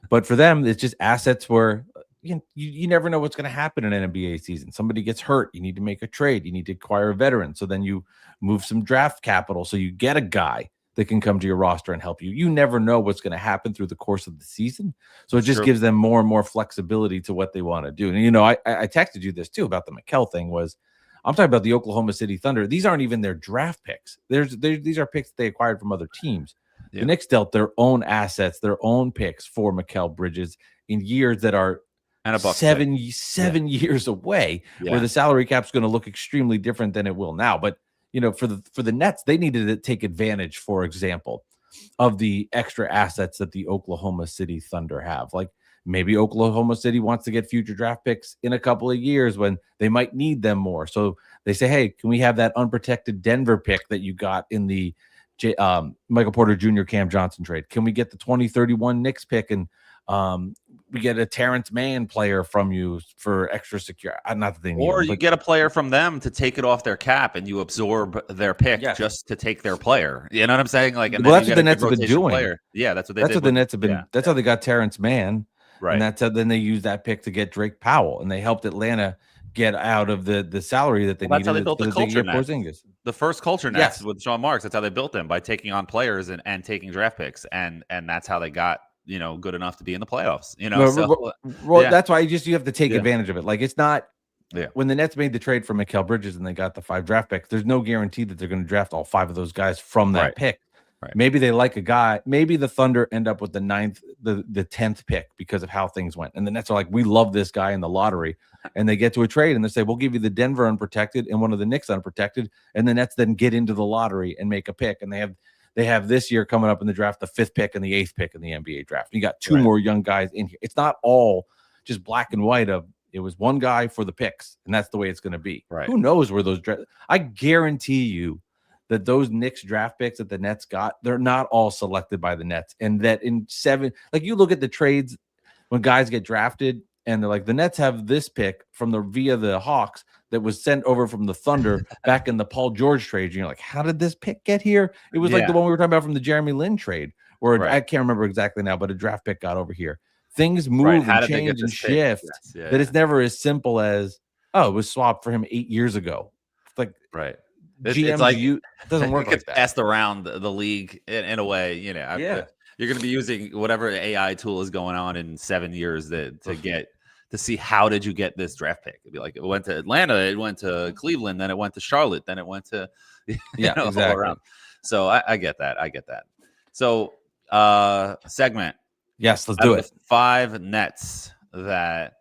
But for them, it's just assets where you never know what's going to happen in an NBA season. Somebody gets hurt. You need to make a trade. You need to acquire a veteran. So then you move some draft capital. So you get a guy that can come to your roster and help you. You never know what's going to happen through the course of the season. So it just gives them more and more flexibility to what they want to do. And, I texted you this too about the Mikal thing. I'm talking about the Oklahoma City Thunder. These aren't even their draft picks. These are picks they acquired from other teams. Yeah. The Knicks dealt their own assets, their own picks for Mikal Bridges in years that are seven years away, where the salary cap is going to look extremely different than it will now. But for the Nets, they needed to take advantage, for example, of the extra assets that the Oklahoma City Thunder have. Like maybe Oklahoma City wants to get future draft picks in a couple of years when they might need them more. So they say, hey, can we have that unprotected Denver pick that you got in the Michael Porter Jr. Cam Johnson trade? Can we get the 2031 Knicks pick? And get a Terrence Mann player from you for extra secure. Not that they need or him, you get a player from them to take it off their cap, and you absorb their pick just to take their player. You know what I'm saying? Like, and well, then that's you what get the a Nets good have been rotation doing. player. Yeah, that's what they that's did. What the Nets have been. That's how they got Terrence Mann, right? And that's how then they used that pick to get Drake Powell, and they helped Atlanta get out of the salary that they needed. That's how they built the culture net. The first culture nets with Sean Marks. That's how they built them, by taking on players and taking draft picks, and that's how they got good enough to be in the playoffs. That's why you have to take advantage of it. Like, it's not. Yeah. When the Nets made the trade for Mikal Bridges and they got the 5 draft picks, there's no guarantee that they're going to draft all 5 of those guys from that pick. Right. Maybe they like a guy. Maybe the Thunder end up with the 10th pick because of how things went. And the Nets are like, we love this guy in the lottery. And they get to a trade and they say, we'll give you the Denver unprotected and one of the Knicks unprotected. And the Nets then get into the lottery and make a pick. And they have this year coming up in the draft, the 5th pick and the 8th pick in the NBA draft. You got 2 more young guys in here. It's not all just black and white of, it was one guy for the picks, and that's the way it's going to be. Right. Who knows where those I guarantee you that those Knicks draft picks that the Nets got, they're not all selected by the Nets. And that in 7, like, you look at the trades when guys get drafted and they're like, the Nets have this pick via the Hawks that was sent over from the Thunder back in the Paul George trade. And you're like, how did this pick get here? It was like the one we were talking about from the Jeremy Lin trade, where I can't remember exactly now, but a draft pick got over here. Things move and change and shift. That it's never as simple as, oh, it was swapped for him 8 years ago. It's like, it's like, it doesn't work like that. Passed around the league in a way. You're going to be using whatever AI tool is going on in 7 years to see how did you get this draft pick. It'd be like, it went to Atlanta, it went to Cleveland, then it went to Charlotte, then it went to exactly. all around. So I get that. So segment. Yes, let's do it. 5 Nets that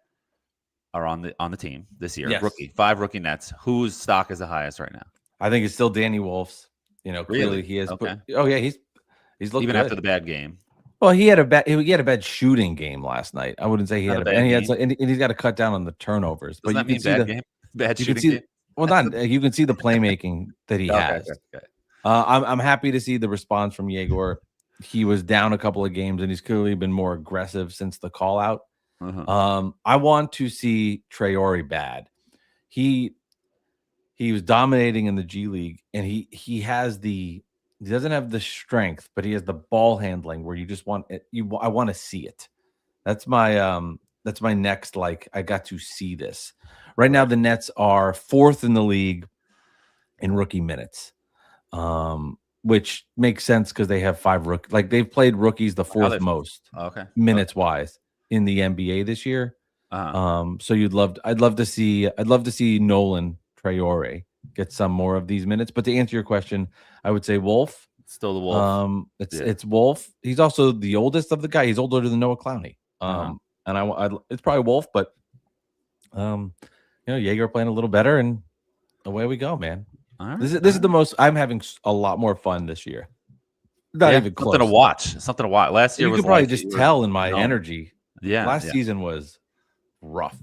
are on the team this year. 5 rookie Nets. Whose stock is the highest right now? I think it's still Danny Wolf's. Clearly he has. Okay. He's looked even good. after the bad game. Well, he had a bad shooting game last night. I wouldn't say he had a bad. And he's got to cut down on the turnovers. Doesn't that mean bad game? Bad shooting game. Well, not you can see the playmaking that he has. Okay. I'm happy to see the response from Yegor. He was down a couple of games, and he's clearly been more aggressive since the call out. I want to see Traore bad. He was dominating in the G League, and he doesn't have the strength, but he has the ball handling where you just want it. I want to see it. That's my next. Like, I got to see this. Right now, the Nets are 4th in the league in rookie minutes. Which makes sense because they have 5 rookies. Like, they've played rookies the 4th most minutes wise in the NBA this year. So I'd love to see Nolan Traore get some more of these minutes. But to answer your question, I would say Wolf. Still the Wolf. It's Wolf. He's also the oldest of the guy. He's older than Noah Clowney. And it's probably Wolf, but Jaeger playing a little better, and away we go, man. Right, this is the most. I'm having a lot more fun this year. Not even close. Something to watch. Last year you could probably just tell in my energy. Last season was rough.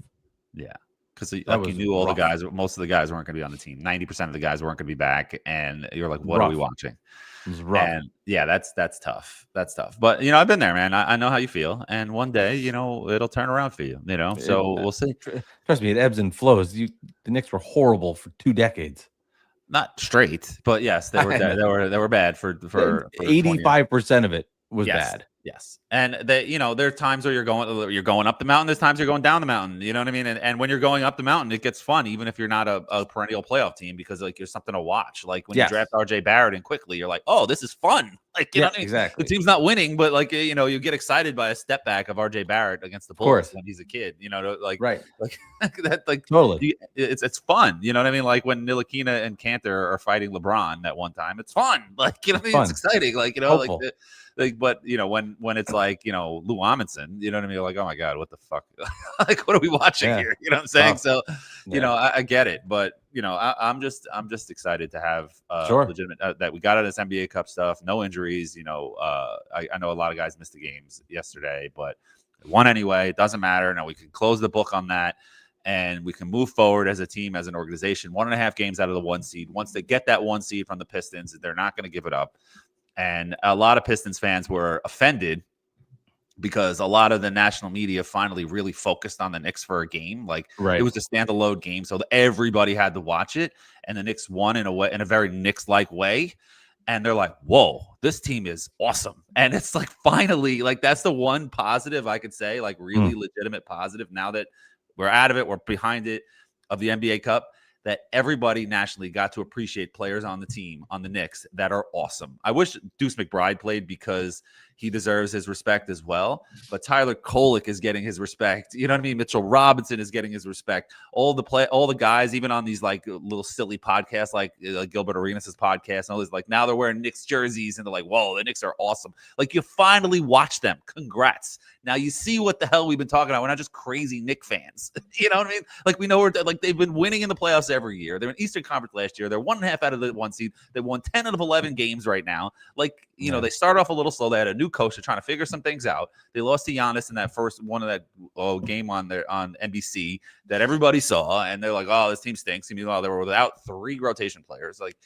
Yeah, because you knew all the guys. Most of the guys weren't going to be on the team. 90% of the guys weren't going to be back, and you're like, "What are we watching?" It was rough. And that's tough. That's tough. But I've been there, man. I know how you feel, and one day, it'll turn around for you. So we'll see. Trust me, it ebbs and flows. The Knicks were horrible for 2 decades. Not straight, but yes, they were bad for 85% of it was bad. Yes, and there are times where you're going up the mountain. There's times you're going down the mountain. You know what I mean? And when you're going up the mountain, it gets fun, even if you're not a perennial playoff team, because there's something to watch. Like when you draft RJ Barrett and quickly, you're like, oh, this is fun. Like know what I mean? Exactly. The team's not winning, but you get excited by a step back of RJ Barrett against the Bulls when he's a kid. Totally. It's fun. You know what I mean? Like when Ntilikina and Cantor are fighting LeBron at one time, it's fun. Like it's exciting. But when it's like Lou Amundsen, you know what I mean? Like, oh my God, what the fuck? Like, what are we watching here? You know what I'm saying? So I get it, but I'm just excited to have legitimate that we got out of this NBA Cup stuff, no injuries. I know a lot of guys missed the games yesterday, but won anyway. It doesn't matter. Now we can close the book on that, and we can move forward as a team, as an organization. 1.5 games out of the 1 seed. Once they get that 1 seed from the Pistons, they're not going to give it up. And a lot of Pistons fans were offended because a lot of the national media finally really focused on the Knicks for a game. Like it was a standalone game, so everybody had to watch it, and the Knicks won in a very Knicks-like way. And they're like, whoa, this team is awesome. And it's like, finally, like that's the one positive I could say, like really legitimate positive now that we're out of it, we're behind it, of the NBA Cup, that everybody nationally got to appreciate players on the team, on the Knicks, that are awesome. I wish Deuce McBride played because he deserves his respect as well. But Tyler Kolek is getting his respect. You know what I mean? Mitchell Robinson is getting his respect. All the guys, even on these like little silly podcasts, like Gilbert Arenas' podcast, and all this, like now they're wearing Knicks jerseys and they're like, whoa, the Knicks are awesome. Like you finally watch them. Congrats. Now you see what the hell we've been talking about. We're not just crazy Knicks fans. You know what I mean? Like we know we're like they've been winning in the playoffs every year. They're in Eastern Conference last year. They're 1.5 out of the 1 seed. They won 10 out of 11 games right now. Like, you know, they start off a little slow. They had a new coach. They're trying to figure some things out. They lost to Giannis in that first one of that game on NBC that everybody saw. And they're like, oh, this team stinks. And meanwhile, they were without 3 rotation players. Like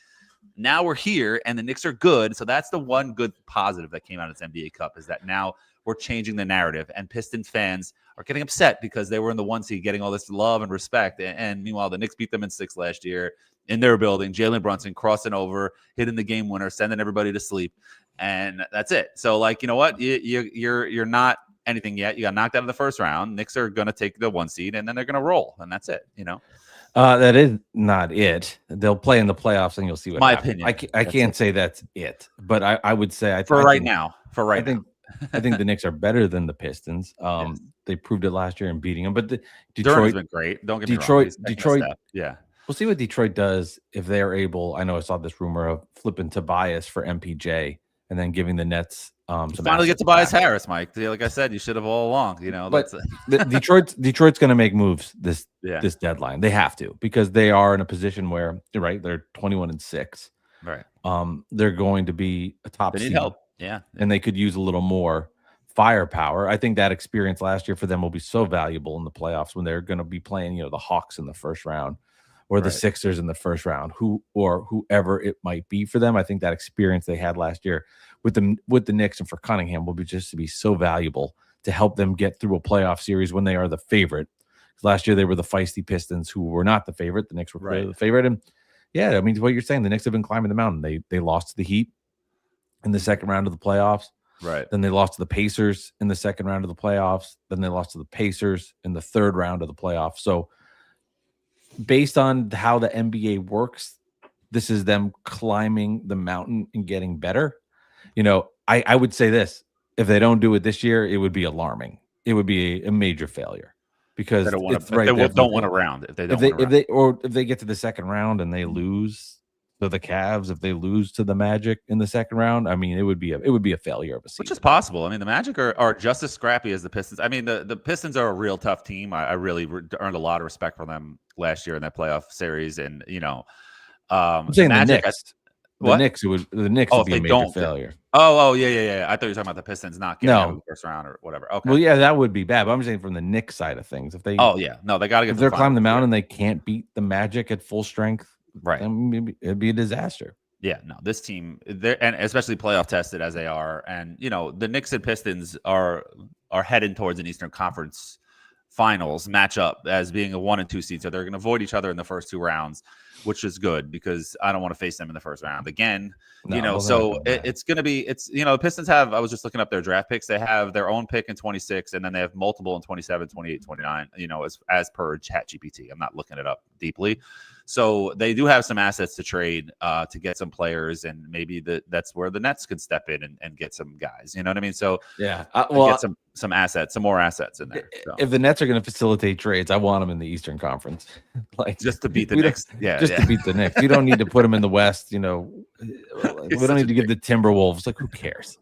now we're here and the Knicks are good. So that's the one good positive that came out of this NBA Cup, is that now we're changing the narrative, and Pistons fans are getting upset because they were in the 1 seed getting all this love and respect. And meanwhile, the Knicks beat them in 6 last year in their building. Jalen Brunson crossing over, hitting the game winner, sending everybody to sleep. And that's it. So, like, you know what? You're not anything yet. You got knocked out of the first round. Knicks are going to take the 1 seed, and then they're going to roll. And that's it, you know? That is not it. They'll play in the playoffs, and you'll see what happens. Opinion. I can't say that's it, but I would say I think the Knicks are better than the Pistons. Yes. They proved it last year in beating them. But Detroit's been great. Don't get me wrong. Detroit, yeah. We'll see what Detroit does if they're able. I know I saw this rumor of flipping Tobias for MPJ and then giving the Nets finally get Tobias Harris, Mike. Like I said, you should have all along. You know, but Detroit's going to make moves this deadline. They have to, because they are in a position where they're 21-6. Right. They're going to be a top. They need seed. help. Yeah. And they could use a little more firepower. I think that experience last year for them will be so valuable in the playoffs when they're going to be playing, the Hawks in the first round or the Sixers in the first round, whoever it might be for them. I think that experience they had last year with the Knicks and for Cunningham will be just to be so valuable to help them get through a playoff series when they are the favorite. Last year they were the feisty Pistons who were not the favorite. The Knicks were the favorite. And yeah, I mean, what you're saying, the Knicks have been climbing the mountain. They lost to the Heat in the second round of the playoffs. Right. Then they lost to the Pacers in the second round of the playoffs. Then they lost to the Pacers in the third round of the playoffs. So based on how the NBA works, this is them climbing the mountain and getting better. I would say this: if they don't do it this year, it would be alarming. It would be a major failure because they don't want a round. If they get to the second round and they lose to the Cavs, if they lose to the Magic in the second round, I mean, it would be a failure of a season. Which is possible. I mean, the Magic are just as scrappy as the Pistons. I mean, the Pistons are a real tough team. I really earned a lot of respect from them last year in that playoff series. And I'm saying the Knicks. The Knicks would be a major failure. Oh, yeah. I thought you were talking about the Pistons not getting out of the first round or whatever. Okay. Well, yeah, that would be bad. But I'm saying from the Knicks side of things, they got to get. If they're climbing the mountain, they can't beat the Magic at full strength. Right. It'd be a disaster. Yeah, no, this team, and especially playoff tested as they are, and the Knicks and Pistons are heading towards an Eastern Conference Finals matchup as being a 1 and 2 seed, so they're going to avoid each other in the first 2 rounds, which is good because I don't want to face them in the first round again. So it's going to be the Pistons have. I was just looking up their draft picks. They have their own pick in 26, and then they have multiple in 27, 28, 29. As per ChatGPT. I'm not looking it up deeply. So they do have some assets to trade to get some players, and maybe that's where the Nets could step in and get some guys. You know what I mean? So yeah, get some assets, some more assets in there. So. If the Nets are going to facilitate trades, I want them in the Eastern Conference, just to beat the Knicks. To beat the Knicks. You don't need to put them in the West. We don't need to give the Timberwolves. Like, who cares?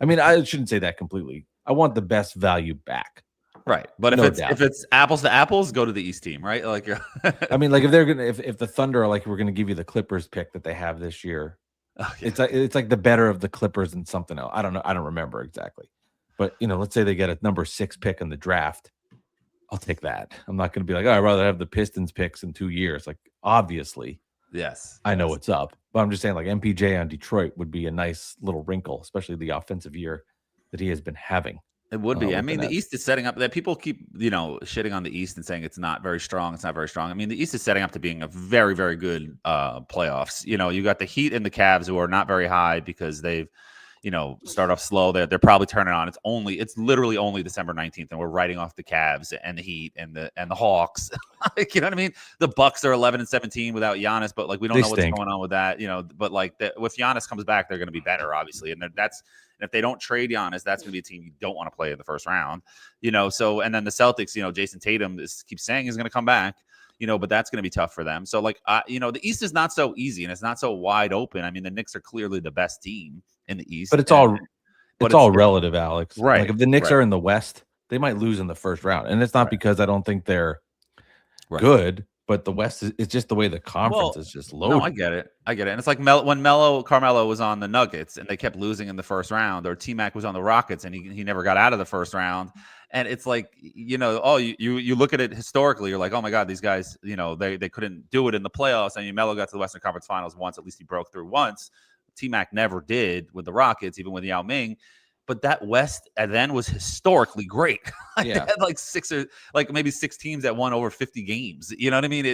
I mean, I shouldn't say that completely. I want the best value back. Right, but if it's apples to apples, go to the East team, right? Like, I mean, like if the Thunder are like, we're gonna give you the Clippers pick that they have this year, it's like the better of the Clippers and something else. I don't remember exactly, but let's say they get a number 6 pick in the draft, I'll take that. I'm not gonna be like, I'd rather have the Pistons picks in 2 years. Like, obviously, I know what's up, but I'm just saying, like, MPJ on Detroit would be a nice little wrinkle, especially the offensive year that he has been having. It would be. I mean, the Nets. East is setting up that people keep, shitting on the East and saying it's not very strong. It's not very strong. I mean, the East is setting up to being a very, very good playoffs. You got the Heat and the Cavs who are not very high because they've, start off slow. They're probably turning on. It's literally only December 19th, and we're writing off the Cavs and the Heat and the Hawks. Like, you know what I mean? The Bucks are 11-17 without Giannis, but like we don't know what's going on with that. But like if Giannis comes back, they're going to be better, obviously, and if they don't trade Giannis, that's going to be a team you don't want to play in the first round, So, and then the Celtics, Jason Tatum keeps saying he's going to come back, but that's going to be tough for them. So, like, the East is not so easy and it's not so wide open. I mean, the Knicks are clearly the best team in the East, but it's all relative, Alex. Right? Like if the Knicks are in the West, they might lose in the first round, and it's not because I don't think they're good. But the West is just the way the conference is just loaded. No, I get it. And it's like when Carmelo was on the Nuggets and they kept losing in the first round, or T-Mac was on the Rockets and he never got out of the first round. And it's like, you look at it historically, you're like, oh my God, these guys, they couldn't do it in the playoffs. I mean, Melo got to the Western Conference Finals once, at least he broke through once. T-Mac never did with the Rockets, even with Yao Ming. But that West then was historically great. They had like maybe 6 teams that won over 50 games. You know what I mean?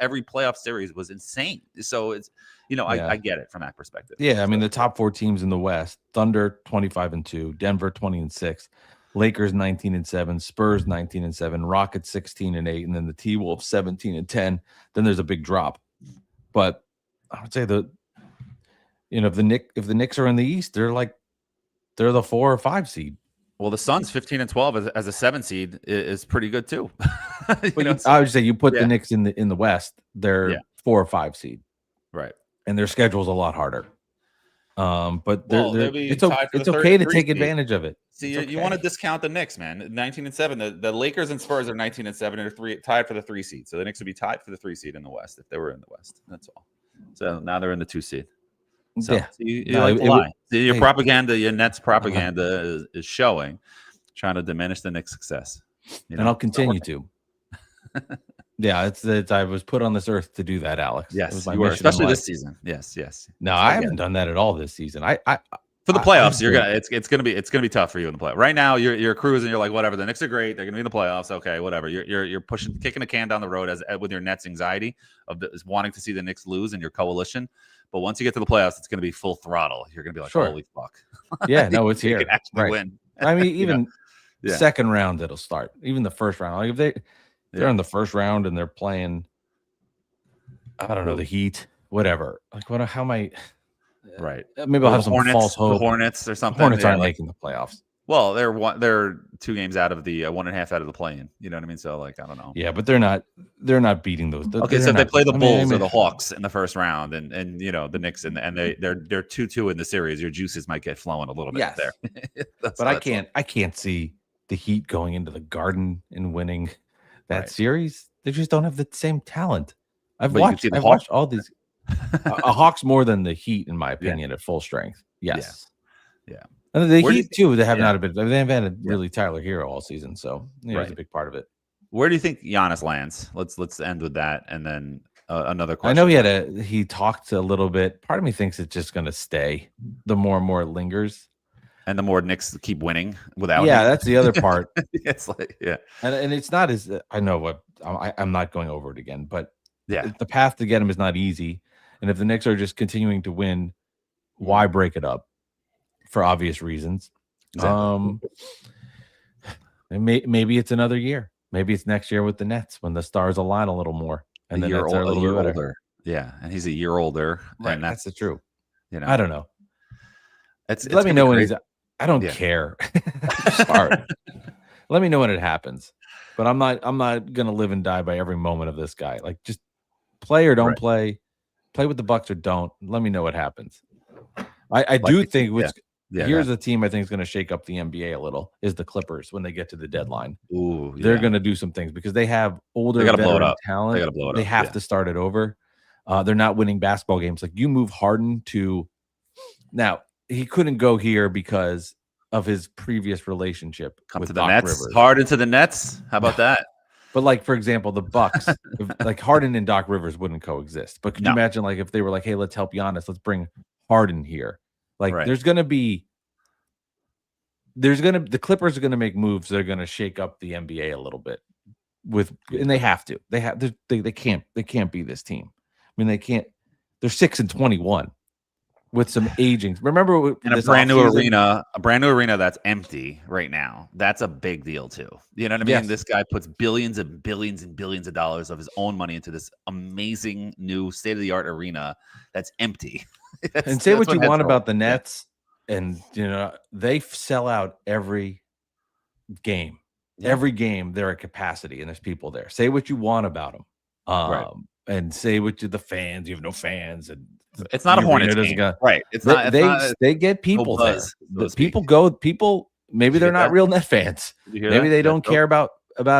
Every playoff series was insane. So it's, I get it from that perspective. Yeah, I mean the top 4 teams in the West: Thunder 25-2, Denver 20-6, Lakers 19-7, Spurs 19-7, Rockets 16-8, and then the T-Wolves 17-10. Then there's a big drop. But I would say if the Knicks are in the East, they're the 4 or 5 seed. Well, the Suns 15-12 as a 7 seed is pretty good too. I would say you put the Knicks in the West, they're 4 or 5 seed, right? And their schedule's a lot harder. But it's okay to take advantage of it. See, you want to discount the Knicks, man. 19-7. The Lakers and Spurs are 19-7 and are tied for the 3 seed. So the Knicks would be tied for the 3 seed in the West if they were in the West. That's all. So now they're in the 2 seed. So, yeah, your propaganda, your Nets propaganda is showing, trying to diminish the Knicks' success. And I'll continue to. Yeah, it's I was put on this earth to do that, Alex. Yes, you were, especially this season. Yes. No, I haven't done that at all this season. For the playoffs, it's gonna be tough for you in the playoffs. Right now, you're cruising. You're like, whatever. The Knicks are great. They're gonna be in the playoffs. Okay, whatever. You're kicking a can down the road with your Nets anxiety of wanting to see the Knicks lose in your coalition. But once you get to the playoffs, it's going to be full throttle. You're going to be like, holy fuck. Yeah, no, it's here. You can actually win. I mean, even second round, it'll start. Even the first round. Like if they're in the first round and they're playing, I don't know, the Heat, whatever. Like, how am I? Right. Maybe I'll have some false hope. The Hornets or something. The Hornets aren't making the playoffs. Well, they're 2 games out of the 1.5 out of the play-in. You know what I mean? So, like, I don't know. Yeah, but they're not beating those. Okay, so if they play the Bulls or the Hawks in the first round, and the Knicks, and they're 2-2 in the series, your juices might get flowing a little bit there. But I can't see the Heat going into the Garden and winning that series. They just don't have the same talent. I've watched all these. Hawks more than the Heat, in my opinion, at full strength. Yes. Yeah. And the Heat too. They have not been. They haven't had really Tyler Hero all season, so it's a big part of it. Where do you think Giannis lands? Let's end with that, and then another question. I know he talked a little bit. Part of me thinks it's just going to stay. The more and more it lingers, and the more Knicks keep winning without. Yeah, that's the other part. It's like and it's not as I know what I'm not going over it again, but the path to get him is not easy. And if the Knicks are just continuing to win, why break it up? For obvious reasons. Exactly. Maybe it's another year. Maybe it's next year with the Nets when the stars align a little more. And then a year older. Yeah, and he's a year older. Right, and that's the true. I don't know. It's let me know when he's. I don't care. Sorry. Let me know when it happens. But I'm not gonna live and die by every moment of this guy. Like, just play or don't play. Play with the Bucks or don't. Let me know what happens. I do think here's a team I think is going to shake up the NBA a little is the Clippers when they get to the deadline. Ooh, they're going to do some things because they have older veteran talent. They got to blow it up. They have to start it over. They're not winning basketball games. Like, you move Harden to now, he couldn't go here because of his previous relationship with to the Doc Nets. Rivers. Harden to the Nets. How about that? But like, for example, the Bucks, like Harden and Doc Rivers wouldn't coexist. But could you imagine, like, if they were like, hey, let's help Giannis, let's bring Harden here. Like, there's going to be the Clippers are gonna make moves that are gonna shake up the NBA a little bit and they have to. They can't be this team. I mean, they can't. They're 6-21 with some aging. Remember, in a brand new arena that's empty right now. That's a big deal too. You know what I mean? Yes. This guy puts billions and billions and billions of dollars of his own money into this amazing new state-of-the-art arena that's empty. And say what you want about the Nets, and they sell out every game. Yeah. Every game they're at capacity, and there's people there. Say what you want about them, right. And say what the fans. You have no fans, and it's not a Hornets game, right? It's not. They get people there. The people go. People maybe they're not real Net fans. Maybe they don't care about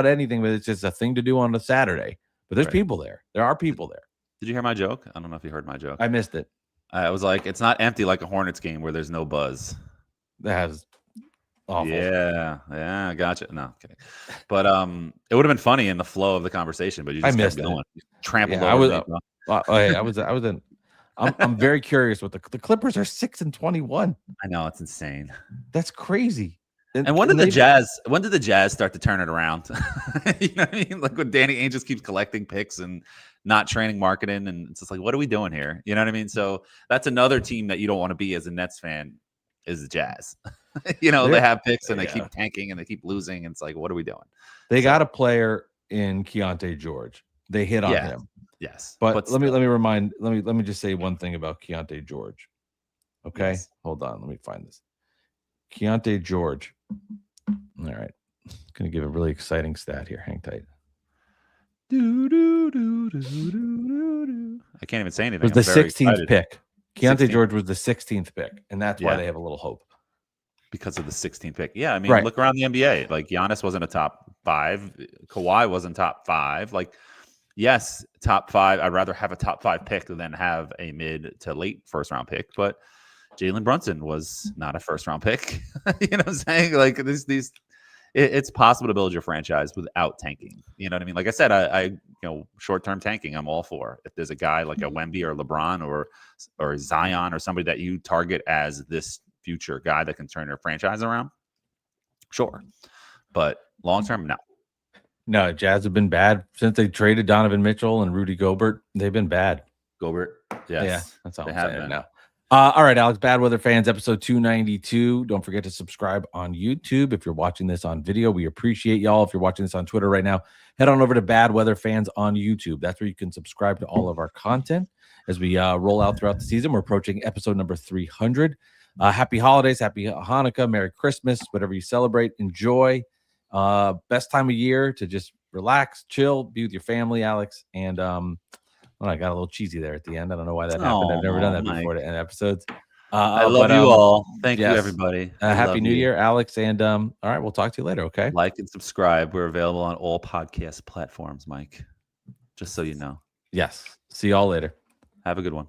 anything, but it's just a thing to do on a Saturday. But there's people there. There are people there. Did you hear my joke? I don't know if you heard my joke. I missed it. I was like, it's not empty like a Hornets game where there's no buzz. That has awful. Yeah, gotcha. No, kidding. But it would have been funny in the flow of the conversation, but you just kept going. You trampled over me. I'm very curious what the Clippers are 6-21. I know, it's insane. That's crazy. And when did the Jazz start to turn it around? You know what I mean? Like when Danny Ainge just keeps collecting picks and not training marketing, and it's just like, what are we doing here? You know what I mean? So that's another team that you don't want to be as a Nets fan, is the Jazz. They have picks and they keep tanking and they keep losing. And it's like, what are we doing? They got a player in Keontae George. They hit on him. Yes. But let me just say one thing about Keontae George. Okay. Yes. Hold on. Let me find this. Keontae George. All right. Gonna give a really exciting stat here. Hang tight. I can't even say anything. It was the 16th pick. Keontae George was the 16th pick, and that's why they have a little hope. Because of the 16th pick. Yeah, I mean, look around the NBA. Like, Giannis wasn't a top 5. Kawhi wasn't top 5. Like, yes, top 5. I'd rather have a top 5 pick than have a mid to late first-round pick. But Jalen Brunson was not a first-round pick. You know what I'm saying? Like, it's possible to build your franchise without tanking. You know what I mean? Like I said, I short-term tanking, I'm all for. If there's a guy like a Wemby or LeBron or Zion or somebody that you target as this future guy that can turn your franchise around, sure. But long-term, no. No, Jazz have been bad since they traded Donovan Mitchell and Rudy Gobert. They've been bad. Gobert, yes. Yeah, that's all I'm saying now. All right, Alex, Bad Weather Fans, episode 292. Don't forget to subscribe on YouTube. If you're watching this on video, we appreciate y'all. If you're watching this on Twitter right now, head on over to Bad Weather Fans on YouTube. That's where you can subscribe to all of our content as we roll out throughout the season. We're approaching episode number 300. Happy holidays, happy Hanukkah, Merry Christmas, whatever you celebrate, enjoy. Best time of year to just relax, chill, be with your family, Alex. And I got a little cheesy there at the end. I don't know why that happened. I've never done that before to end episodes. I love you all. Thank you, everybody. Happy New Year, Alex. And all right, we'll talk to you later, okay? Like and subscribe. We're available on all podcast platforms, Mike. Just so you know. Yes. See y'all later. Have a good one.